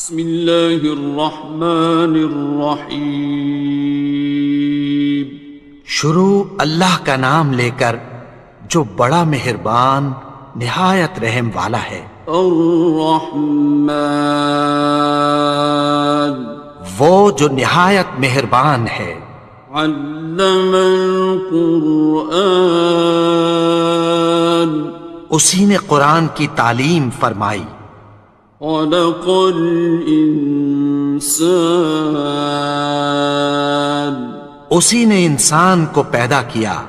بسم اللہ الرحمن الرحیم۔ شروع اللہ کا نام لے کر جو بڑا مہربان نہایت رحم والا ہے۔ الرحمن، وہ جو نہایت مہربان ہے۔ علم القرآن، اسی نے قرآن کی تعلیم فرمائی۔ خلق الانسان، اسی نے انسان کو پیدا کیا۔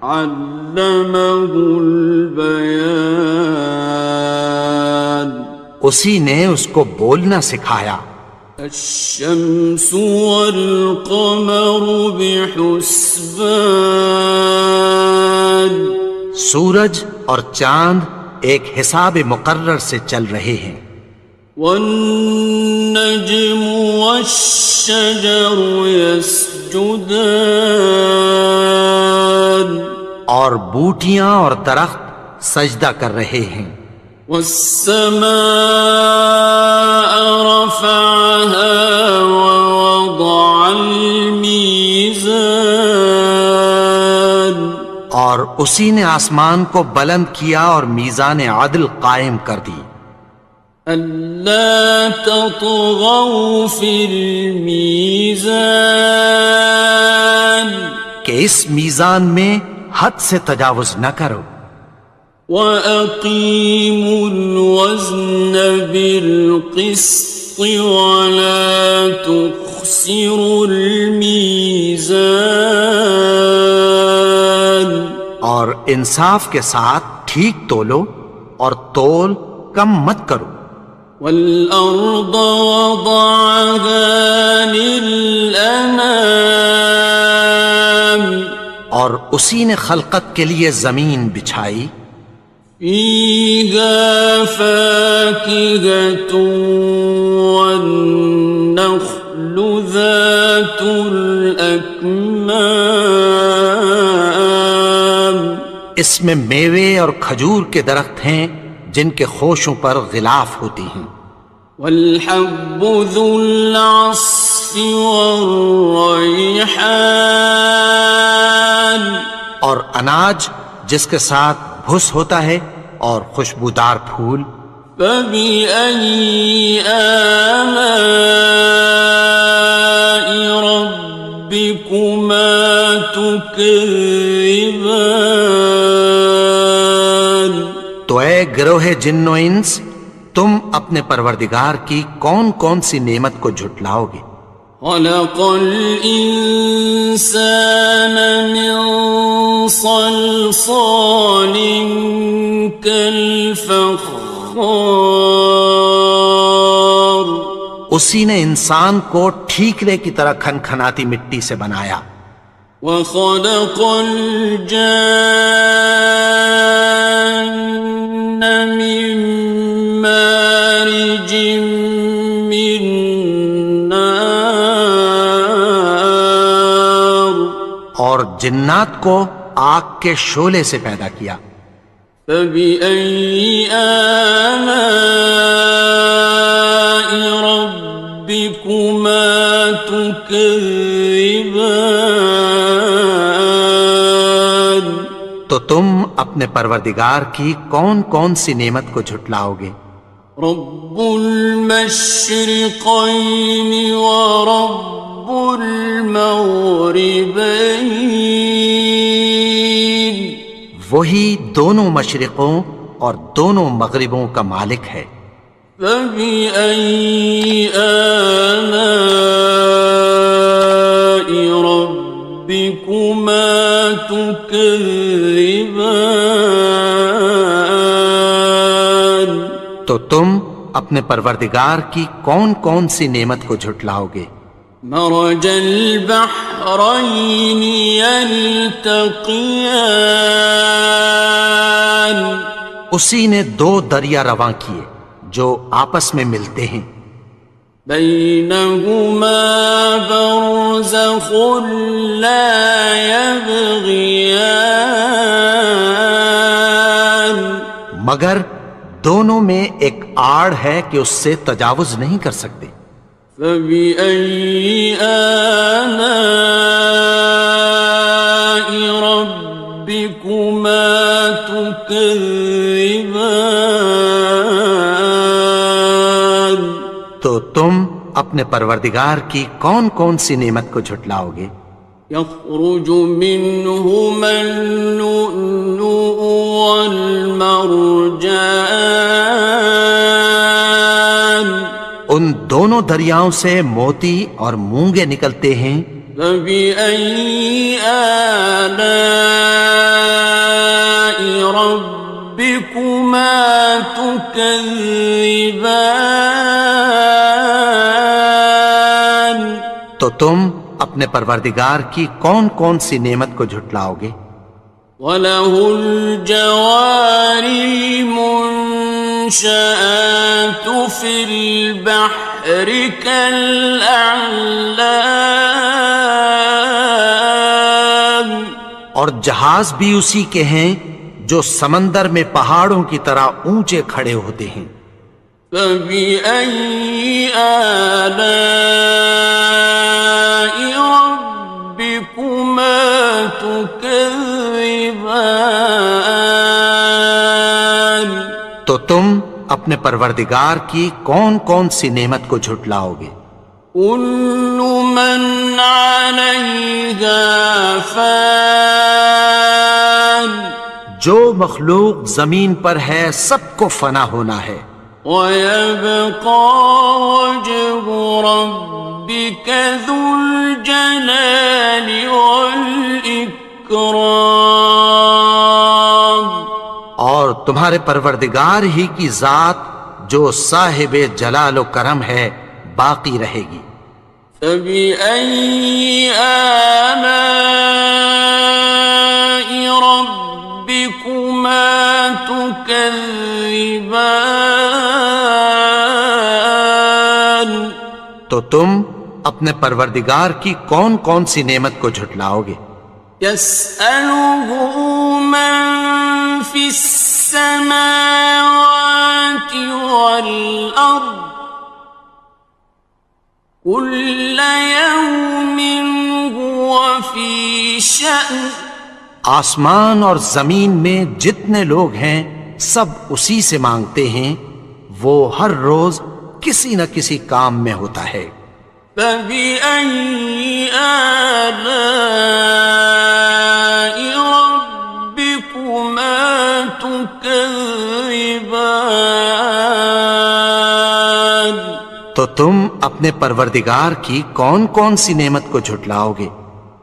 علمہ البیان، اسی نے اس کو بولنا سکھایا۔ الشمس والقمر بحسبان، سورج اور چاند ایک حساب مقرر سے چل رہے ہیں۔ والنجم والشجر يسجدان، اور بوٹیاں اور درخت سجدہ کر رہے ہیں۔ والسماء رفعها ووضع الميزان، اور اسی نے آسمان کو بلند کیا اور میزان عدل قائم کر دی۔ ألا تطغوا في الميزان، کہ اس میزان میں حد سے تجاوز نہ کرو۔ وَأَقِيمُوا الْوَزْنَ بِالْقِسْطِ وَلَا تُخْسِرُوا الْمِيزَانَ، اور انصاف کے ساتھ ٹھیک تولو اور تول کم مت کرو۔ وَالْأَرْضَ وَضَعَهَا لِلْأَنَامِ، اور اسی نے خلقت کے لیے زمین بچھائی۔ فِيهَا فَاكِهَةٌ وَالنَّخْلُ ذَاتُ الْأَكْمَامِ، اس میں میوے اور کھجور کے درخت ہیں جن کے خوشوں پر غلاف ہوتی ہیں۔ وَالْحَبُّ ذُو الْعَصْفِ وَالرَّيْحَانِ، اور اناج جس کے ساتھ بھس ہوتا ہے اور خوشبودار پھول۔ فَبِأَيِّ آلَاءِ رَبِّكُمَا تُكَذِّبَانِ، تو اے گروہ جن و انس، تم اپنے پروردگار کی کون کون سی نعمت کو جھٹلاؤ گے؟ خَلَقَ الْإِنسَانَ مِنْ صَلْصَالٍ كَالْفَخَّارِ، اسی نے انسان کو ٹھیکرے کی طرح کھنکھناتی مٹی سے بنایا۔ وَخَلَقَ الْجَانَّ مِن مَّارِجٍ مِّن نَّارٍ، اور جنات کو آگ کے شعلے سے پیدا کیا۔ فَبِأَيِّ آلَاءِ رَبِّكُمَا تُكَذِّبَانِ، تو تم اپنے پروردگار کی کون کون سی نعمت کو جھٹلاؤ گے؟ رب المشرقین ورب المغربین، وہی دونوں مشرقوں اور دونوں مغربوں کا مالک ہے۔ فَبِأَيِّ آلَاءِ رَبِّكُمَا تُكَذِّبَانِ، تو تم اپنے پروردگار کی کون کون سی نعمت کو جھٹلاؤ گے؟ مرج البحرین یلتقیان، اسی نے دو دریا رواں کیے جو آپس میں ملتے ہیں۔ بینہما برزخ لا یبغیان، مگر دونوں میں ایک آڑ ہے کہ اس سے تجاوز نہیں کر سکتے۔ فبأي آلاء ربكما تكذبان؟ تو تم اپنے پروردگار کی کون کون سی نعمت کو جھٹلاؤ گے؟ يخرج منهما اللؤلؤ والمرجان، ان دونوں دریاؤں سے موتی اور مونگے نکلتے ہیں۔ فبأي آلاء ربكما تكذبان؟ تو تم اپنے پروردگار کی کون کون سی نعمت کو جھٹلاؤ گے؟ وَلَهُ الْجَوَارِ الْمُنشَآتُ فِي الْبَحْرِ كَالْأَعْلَامِ، اور جہاز بھی اسی کے ہیں جو سمندر میں پہاڑوں کی طرح اونچے کھڑے ہوتے ہیں۔ فَبِأَيِّ آلَاءِ رَبِّكُمَا تُكَذِّبَانِ؟ تو تم اپنے پروردگار کی کون کون سی نعمت کو جھٹلاؤ گے؟ كُلُّ مَنْ عَلَيْهَا فَانٍ، جو مخلوق زمین پر ہے سب کو فنا ہونا ہے۔ وَيَبْقَى وَجْهُ رَبِّكَ ذُو الْجَلَالِ وَالْإِكْرَامِ، اور تمہارے پروردگار ہی کی ذات جو صاحب جلال و کرم ہے باقی رہے گی۔ فَبِأَيِّ آلَاءِ رَبِّكُمَا تُكَذِّبَانِ؟ تو تم اپنے پروردگار کی کون کون سی نعمت کو جھٹلاؤ گے؟ يَسْأَلُهُ مَن فِي السَّمَاوَاتِ وَالْأَرْضِ كُلَّ يَوْمٍ هُوَ فِي شَأْنٍ، آسمان اور زمین میں جتنے لوگ ہیں سب اسی سے مانگتے ہیں، وہ ہر روز کسی نہ کسی کام میں ہوتا ہے۔ فَبِأَيِّ آلَاءِ رَبِّكُمَا تُكَذِّبَانِ؟ تو تم اپنے پروردگار کی کون کون سی نعمت کو جھٹلاؤ گے؟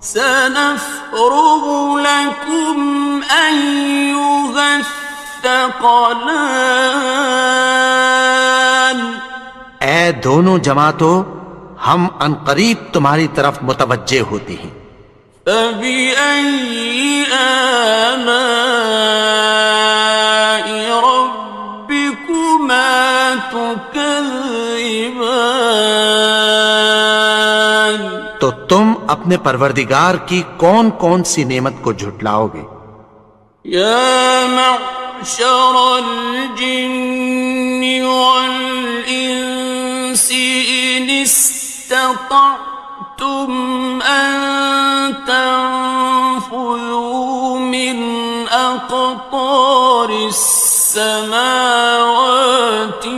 سَنَفْرُغُ لَكُمْ أَيُّهَ الثَّقَلَانِ، اے دونوں جماعتوں ہم عنقریب تمہاری طرف متوجہ ہوتے ہیں۔ فَبِأَيِّ آلَاءِ رَبِّكُمَا تُكَذِّبَانِ؟ تو تم اپنے پروردگار کی کون کون سی نعمت کو جھٹلاؤ گے؟ يَا مَعْشَرَ الْجِنِّ وَالْإِنسِ إِنِ اسْتَطَعْتُمْ أَن تَنفُذُوا مِنْ أَقْطَارِ السَّمَاوَاتِ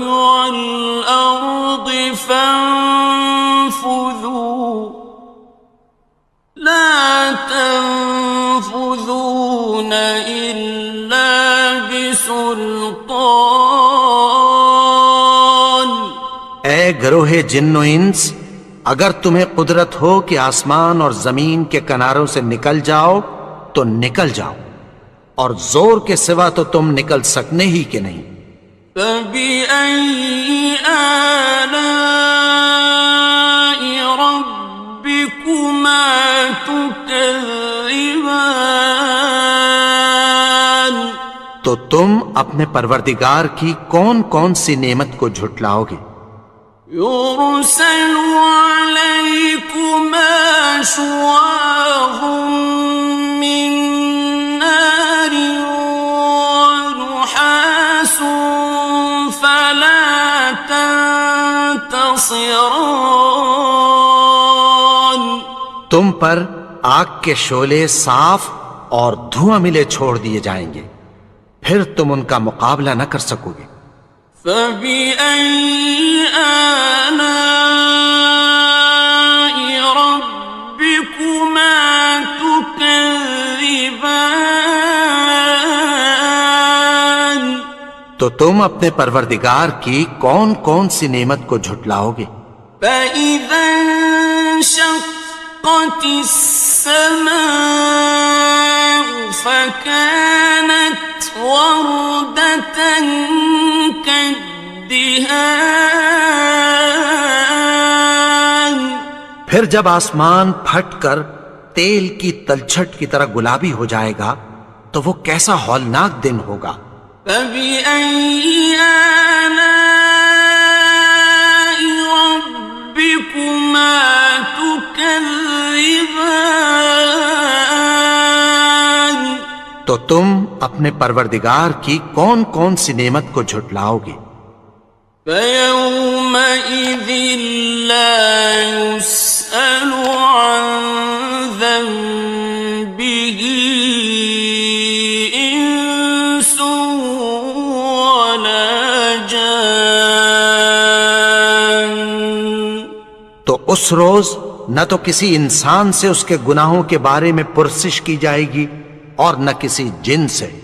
وَالْأَرْضِ فَانفُذُوا لَا تَنفُذُونَ إِلَّا بِسُلْطَانٍ۔ اے گروہ جن و انس، اگر تمہیں قدرت ہو کہ آسمان اور زمین کے کناروں سے نکل جاؤ تو نکل جاؤ، اور زور کے سوا تو تم نکل سکنے ہی کہ نہیں۔ فَبِأَيِّ آلَاءِ رَبِّكُمَا تُكَذِّبَانِ؟ تو تم اپنے پروردگار کی کون کون سی نعمت کو جھٹلاؤ گے؟ يُرْسَلُ عَلَيْكُمَا شُوَاظٌ مِّن نَّارٍ وَنُحَاسٌ ينتصران. تم پر آگ کے شعلے صاف اور دھواں ملے چھوڑ دیے جائیں گے، پھر تم ان کا مقابلہ نہ کر سکو گے۔ فبأي آلاء ربكما تكذبان. تو تم اپنے پروردگار کی کون کون سی نعمت کو جھٹلاؤ گے؟ فإذا انشقت السماء فكانت وردة كالدهان. پھر جب آسمان پھٹ کر تیل کی تلچھٹ کی طرح گلابی ہو جائے گا تو وہ کیسا ہولناک دن ہوگا۔ فبأي آلاء ربكما تكذبان. تو تم اپنے پروردگار کی کون کون سی نعمت کو جھٹلاؤ گے؟ فيومئذ لا يسأل عن ذنبه إنس ولا جان. تو اس روز نہ تو کسی انسان سے اس کے گناہوں کے بارے میں پرسش کی جائے گی اور نہ کسی جن سے۔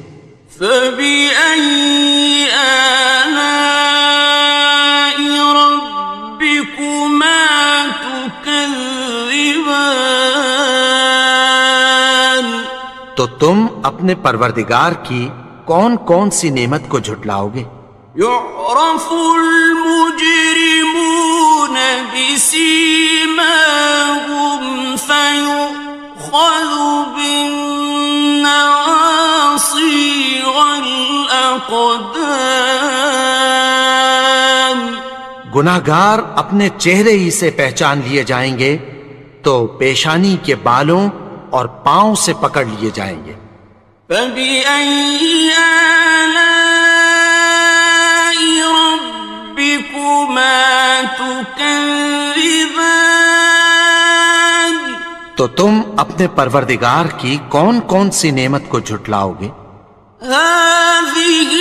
فبأي آلاء ربكما تكذبان. تو تم اپنے پروردگار کی کون کون سی نعمت کو جھٹلاؤ گے؟ يعرف المجرمون بسيماهم فيؤخذ بالنواصي والأقدام. گناہگار اپنے چہرے ہی سے پہچان لیے جائیں گے تو پیشانی کے بالوں اور پاؤں سے پکڑ لیے جائیں گے۔ فبأي آلاء ربكما تكذبان. تو تم اپنے پروردگار کی کون کون سی نعمت کو جھٹلاؤ گے؟ هذه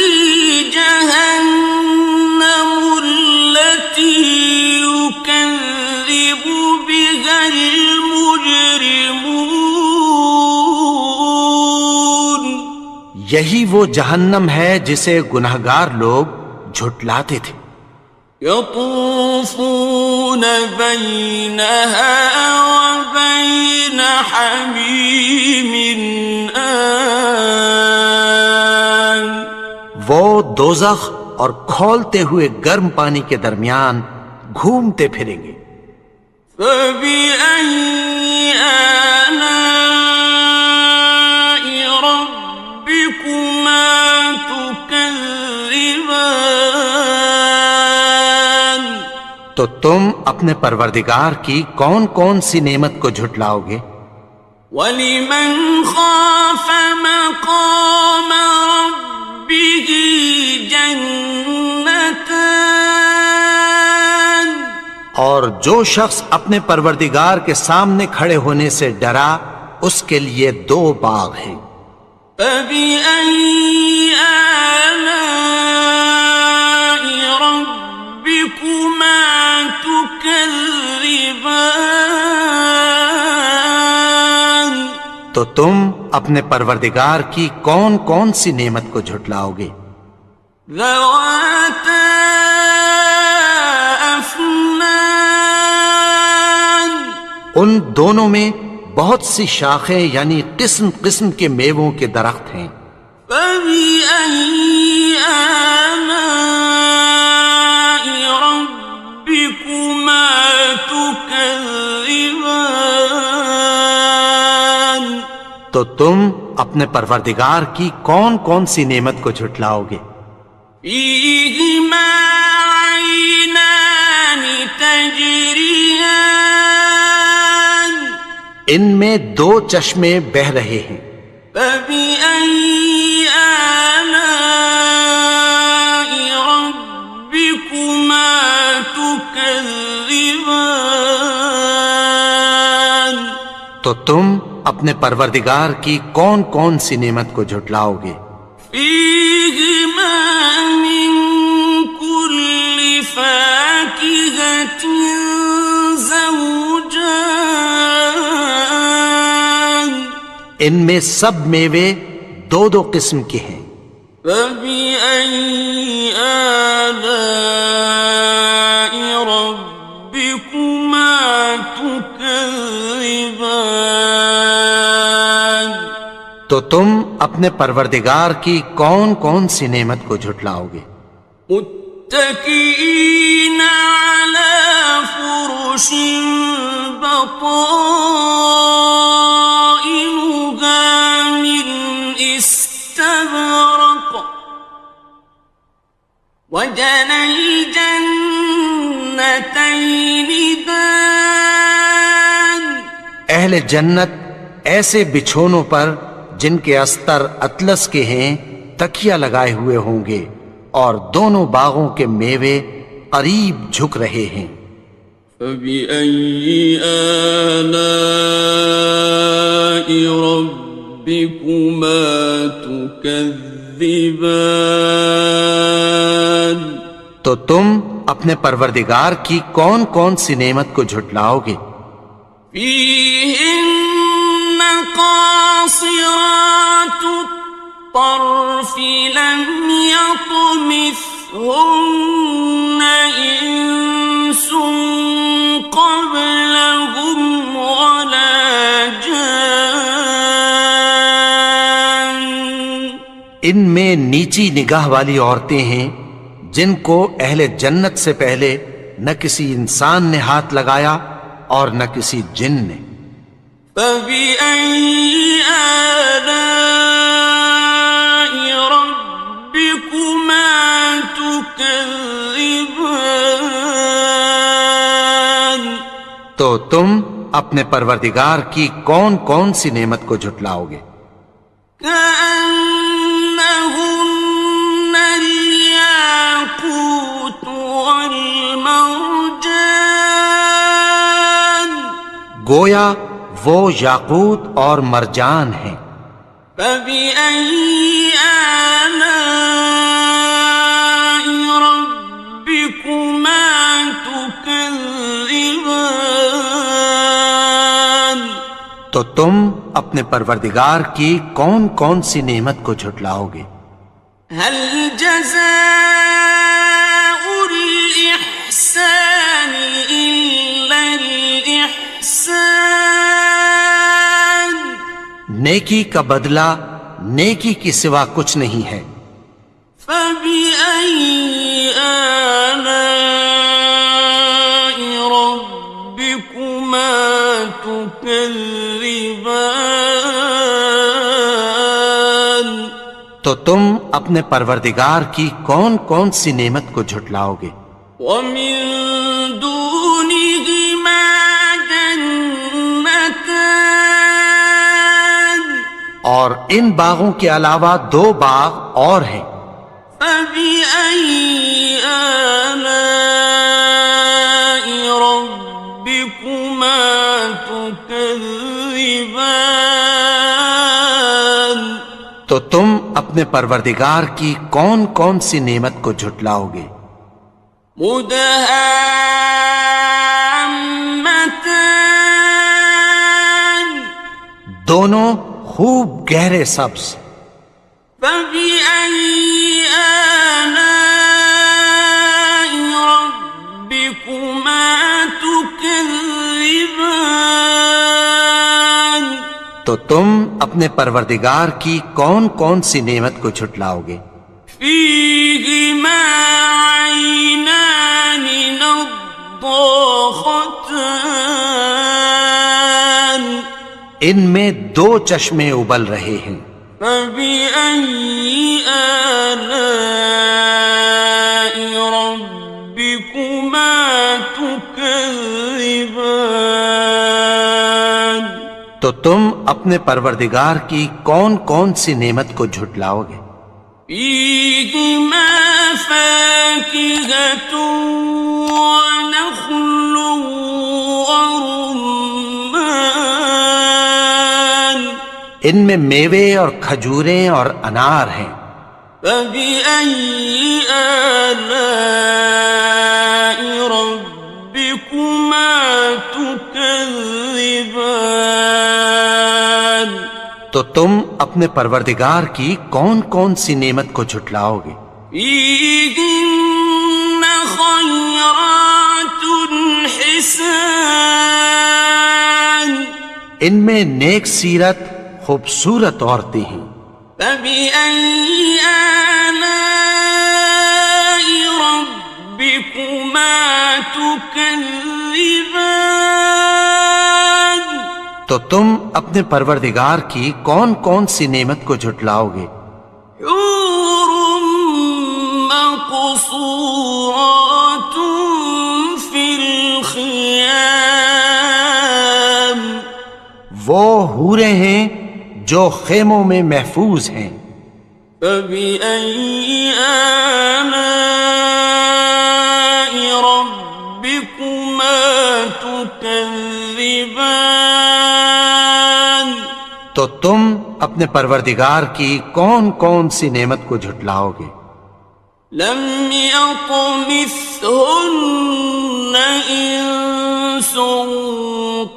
جهنم التي يكذب بها المجرمون. یہی وہ جہنم ہے جسے گناہگار لوگ جھٹلاتے تھے۔ يطوفون بينها وبين حميم آن. وہ دوزخ اور کھولتے ہوئے گرم پانی کے درمیان گھومتے پھریں گے۔ فبأي آلاء ربكما تكذبان. تو تم اپنے پروردگار کی کون کون سی نعمت کو جھٹلاؤ گے؟ وَلِمَنْ خَافَ مَقَامَ رَبِّهِ جَنَّتَانِ. اور جو شخص اپنے پروردگار کے سامنے کھڑے ہونے سے ڈرا اس کے لیے دو باغ ہیں۔ فَبِأَيِّ آلَاءِ رَبِّكُمَا تُكَذِّبَانِ. تو تم اپنے پروردگار کی کون کون سی نعمت کو جھٹلاؤ گے؟ ذَوَاتَا أَفْنَانٍ. ان دونوں میں بہت سی شاخیں یعنی قسم قسم کے میووں کے درخت ہیں۔ فَبِأَيِّ آلَاءِ رَبِّكُمَا تُكَذِّبَانِ. تو تم اپنے پروردگار کی کون کون سی نعمت کو جھٹلاؤ گے؟ فِيهِمَا عَيْنَانِ تَجْرِيَانِ. ان میں دو چشمے بہہ رہے ہیں۔ فَبِأَيِّ آلَاءِ رَبِّكُمَا تُكَذِّبَانِ. تكذبان تو تم اپنے پروردگار کی کون کون سی نعمت کو جھٹلاؤ گے؟ فيهما من كل فاكهة زوجان ان میں سب میوے دو دو قسم کے ہیں۔ فبأي آلاء ربكما تكذبان تو تم اپنے پروردگار کی کون کون سی نعمت کو جھٹلاؤ گے؟ متكئين على فرش بطائنها من استبرق وجنى الجنتين دان اہل جنت ایسے بچھونوں پر جن کے استر اطلس کے ہیں تکیہ لگائے ہوئے ہوں گے، اور دونوں باغوں کے میوے قریب جھک رہے ہیں۔ فبأي آلاء ربكما تكذبان تو تم اپنے پروردگار کی کون کون سی نعمت کو جھٹلاؤ گے؟ فيهن قاصرات الطرف لم يطمثهن إنس قبلهم ولا جان ان میں نیچی نگاہ والی عورتیں ہیں جن کو اہل جنت سے پہلے نہ کسی انسان نے ہاتھ لگایا اور نہ کسی جن نے۔ فبأي آلاء ربكما تكذبان تو تم اپنے پروردگار کی کون کون سی نعمت کو جھٹلاؤ گے؟ كأنهن الياقوت والمرجان گویا وہ یاقوت اور مرجان ہیں۔ فبأي آلاء ربكما تكذبان تو تم اپنے پروردگار کی کون کون سی نعمت کو جھٹلاؤ گے؟ هل جزاء الإحسان إلا الإحسان نیکی کا بدلہ نیکی کی سوا کچھ نہیں ہے۔ فبأي آلاء ربكما تكذبان تو تم اپنے پروردگار کی کون کون سی نعمت کو جھٹلاؤ گے؟ ومن دونهما جنتان اور ان باغوں کے علاوہ دو باغ اور ہیں۔ فبأي آلاء ربكما تكذبان تو تم اپنے پروردگار کی کون کون سی نعمت کو جھٹلاؤ گے؟ مدهامتان دونوں خوب گہرے سبز۔ فبأي آلاء ربكما تكذبان تو تم اپنے پروردگار کی کون کون سی نعمت کو جھٹلاؤ گے؟ فيهما عينان نضاختان ان میں دو چشمے ابل رہے ہیں۔ فبأي آلاء ربكما تكذبان تو تم اپنے پروردگار کی کون کون سی نعمت کو جھٹلاؤ گے؟ فيهما فاكهة ونخل ورمان ان میں میوے اور کھجوریں اور انار ہیں. فبأي آلاء ربكما تكذبان تو تم اپنے پروردگار کی کون کون سی نعمت کو جھٹلاؤ گے؟ فيهن خيرات حسان ان میں نیک سیرت خوبصورت عورتیں ہیں. فبأي آلاء ربكما تكذبان تو تم اپنے پروردگار کی کون کون سی نعمت کو جھٹلاؤ گے؟ حور مقصورات في الخيام وہ حوریں ہیں جو خیموں میں محفوظ ہیں. فبأي آلاء ربكما تكذبان تو تم اپنے پروردگار کی کون کون سی نعمت کو جھٹلاؤ گے؟ لم يطمثهن إنس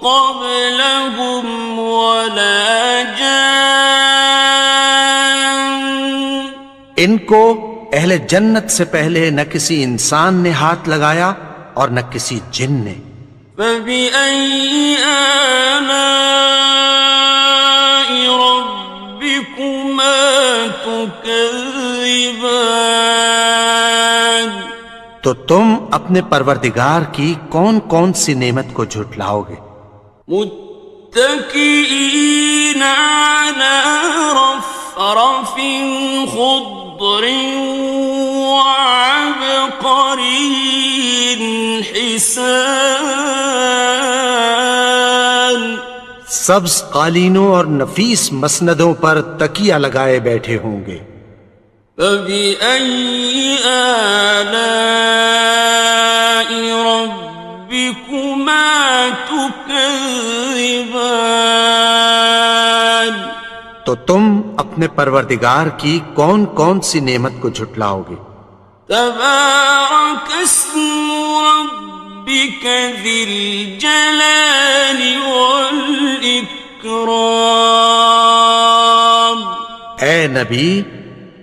قبلهم ولا جان ان کو اہل جنت سے پہلے نہ کسی انسان نے ہاتھ لگایا اور نہ کسی جن نے. فبأي آلاء ربكما تكذبان تو تم اپنے پروردگار کی کون کون سی نعمت کو جھٹلاؤ گے؟ متكئين على رفرف خضر وعبقري حسان سبز قالینوں اور نفیس مسندوں پر تکیہ لگائے بیٹھے ہوں گے. فبأي آلاء ربكما تكذبان تو تم اپنے پروردگار کی کون کون سی نعمت کو جھٹلاؤ گے؟ تبارك اسم ربك ذي الجلال والإكرام اے نبی،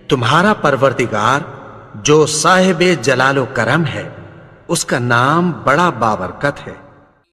تمہارا پروردگار جو صاحب جلال و کرم ہے، اس کا نام بڑا بابرکت ہے.